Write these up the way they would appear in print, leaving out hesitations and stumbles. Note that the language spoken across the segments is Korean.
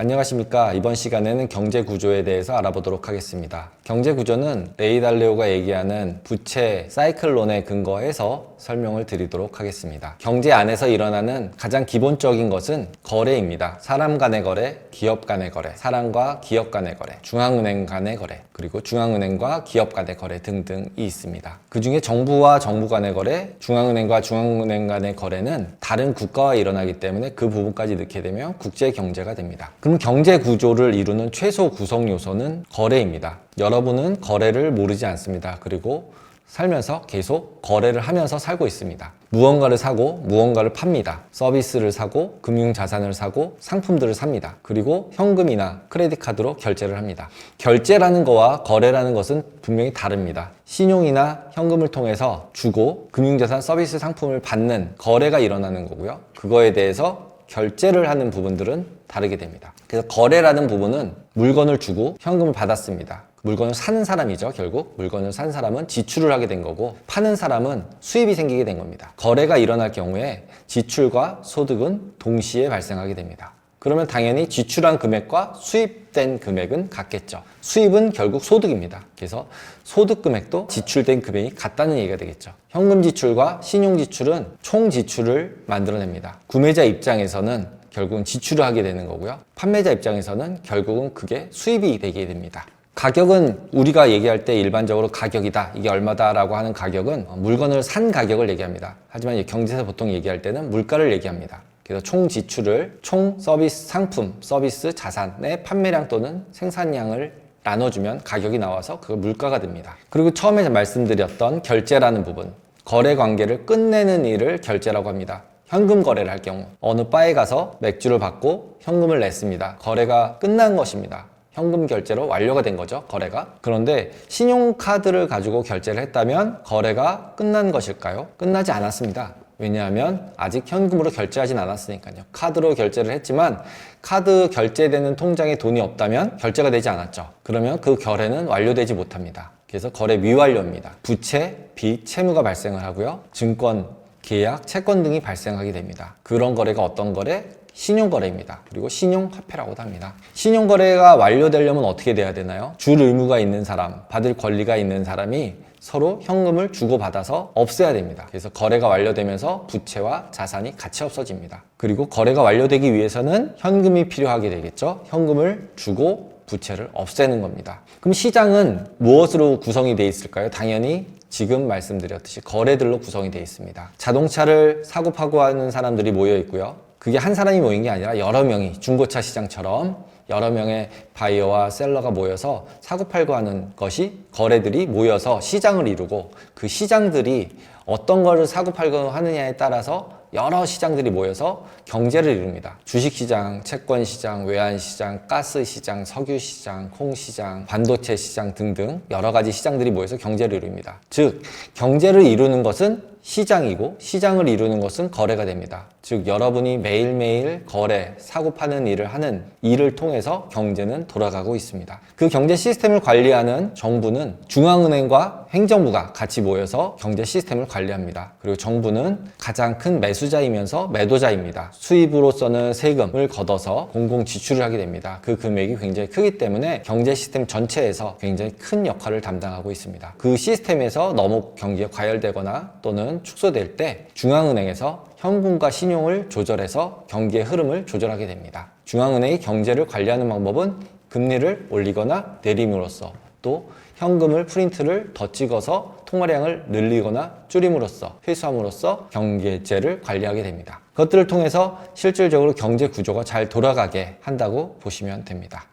안녕하십니까. 이번 시간에는 경제구조에 대해서 알아보도록 하겠습니다. 경제구조는 레이 달리오가 얘기하는 부채 사이클론에 근거해서 설명을 드리도록 하겠습니다. 경제 안에서 일어나는 가장 기본적인 것은 거래입니다. 사람 간의 거래, 기업 간의 거래, 사람과 기업 간의 거래, 중앙은행 간의 거래, 그리고 중앙은행과 기업 간의 거래 등등이 있습니다. 그 중에 정부와 정부 간의 거래, 중앙은행과 중앙은행 간의 거래는 다른 국가와 일어나기 때문에 그 부분까지 넣게 되면 국제경제가 됩니다. 그럼 경제 구조를 이루는 최소 구성 요소는 거래입니다. 여러분은 거래를 모르지 않습니다. 그리고 살면서 계속 거래를 하면서 살고 있습니다. 무언가를 사고 무언가를 팝니다. 서비스를 사고 금융자산을 사고 상품들을 삽니다. 그리고 현금이나 크레딧 카드로 결제를 합니다. 결제라는 거와 거래라는 것은 분명히 다릅니다. 신용이나 현금을 통해서 주고 금융자산 서비스 상품을 받는 거래가 일어나는 거고요. 그거에 대해서 결제를 하는 부분들은 다르게 됩니다. 그래서 거래라는 부분은 물건을 주고 현금을 받았습니다. 물건을 사는 사람이죠. 결국 물건을 산 사람은 지출을 하게 된 거고, 파는 사람은 수입이 생기게 된 겁니다. 거래가 일어날 경우에 지출과 소득은 동시에 발생하게 됩니다. 그러면 당연히 지출한 금액과 수입된 금액은 같겠죠. 수입은 결국 소득입니다. 그래서 소득 금액도 지출된 금액이 같다는 얘기가 되겠죠. 현금 지출과 신용 지출은 총 지출을 만들어냅니다. 구매자 입장에서는 결국은 지출을 하게 되는 거고요. 판매자 입장에서는 결국은 그게 수입이 되게 됩니다. 가격은 우리가 얘기할 때 일반적으로 가격이다, 이게 얼마다 라고 하는 가격은 물건을 산 가격을 얘기합니다. 하지만 경제에서 보통 얘기할 때는 물가를 얘기합니다. 그래서 총 지출을 총 서비스 상품, 서비스 자산의 판매량 또는 생산량을 나눠주면 가격이 나와서 그거 물가가 됩니다. 그리고 처음에 말씀드렸던 결제라는 부분, 거래 관계를 끝내는 일을 결제라고 합니다. 현금 거래를 할 경우 어느 바에 가서 맥주를 받고 현금을 냈습니다. 거래가 끝난 것입니다. 현금 결제로 완료가 된 거죠, 거래가. 그런데 신용카드를 가지고 결제를 했다면 거래가 끝난 것일까요? 끝나지 않았습니다. 왜냐하면 아직 현금으로 결제하진 않았으니까요. 카드로 결제를 했지만 카드 결제되는 통장에 돈이 없다면 결제가 되지 않았죠. 그러면 그 거래는 완료되지 못합니다. 그래서 거래 미완료입니다. 부채, 빚, 채무가 발생을 하고요. 증권, 계약, 채권 등이 발생하게 됩니다. 그런 거래가 어떤 거래? 신용거래입니다. 그리고 신용화폐라고도 합니다. 신용거래가 완료되려면 어떻게 돼야 되나요? 줄 의무가 있는 사람, 받을 권리가 있는 사람이 서로 현금을 주고받아서 없애야 됩니다. 그래서 거래가 완료되면서 부채와 자산이 같이 없어집니다. 그리고 거래가 완료되기 위해서는 현금이 필요하게 되겠죠. 현금을 주고 부채를 없애는 겁니다. 그럼 시장은 무엇으로 구성이 되어 있을까요? 당연히 지금 말씀드렸듯이 거래들로 구성이 되어 있습니다. 자동차를 사고 파고 하는 사람들이 모여 있고요. 그게 한 사람이 모인 게 아니라 여러 명이, 중고차 시장처럼 여러 명의 바이어와 셀러가 모여서 사고 팔고 하는 것이, 거래들이 모여서 시장을 이루고, 그 시장들이 어떤 거를 사고 팔고 하느냐에 따라서 여러 시장들이 모여서 경제를 이룹니다. 주식시장, 채권시장, 외환시장, 가스시장, 석유시장, 콩시장, 반도체 시장 등등 여러 가지 시장들이 모여서 경제를 이룹니다. 즉, 경제를 이루는 것은 시장이고 시장을 이루는 것은 거래가 됩니다. 즉, 여러분이 매일매일 거래, 사고 파는 일을 하는 일을 통해서 경제는 돌아가고 있습니다. 그 경제 시스템을 관리하는 정부는 중앙은행과 행정부가 같이 모여서 경제 시스템을 관리합니다. 그리고 정부는 가장 큰 매수자이면서 매도자입니다. 수입으로서는 세금을 걷어서 공공 지출을 하게 됩니다. 그 금액이 굉장히 크기 때문에 경제 시스템 전체에서 굉장히 큰 역할을 담당하고 있습니다. 그 시스템에서 너무 경기가 과열되거나 또는 축소될 때 중앙은행에서 현금과 신용을 조절해서 경기의 흐름을 조절하게 됩니다. 중앙은행이 경제를 관리하는 방법은 금리를 올리거나 내림으로써, 또 현금을 프린트를 더 찍어서 통화량을 늘리거나 줄임으로써, 회수함으로써 경제를 관리하게 됩니다. 그것들을 통해서 실질적으로 경제 구조가 잘 돌아가게 한다고 보시면 됩니다.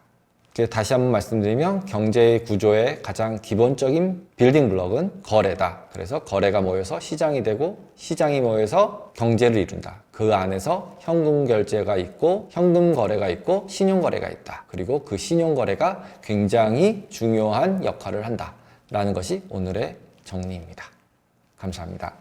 다시 한번 말씀드리면 경제 구조의 가장 기본적인 빌딩 블럭은 거래다. 그래서 거래가 모여서 시장이 되고, 시장이 모여서 경제를 이룬다. 그 안에서 현금 결제가 있고, 현금 거래가 있고, 신용 거래가 있다. 그리고 그 신용 거래가 굉장히 중요한 역할을 한다. 라는 것이 오늘의 정리입니다. 감사합니다.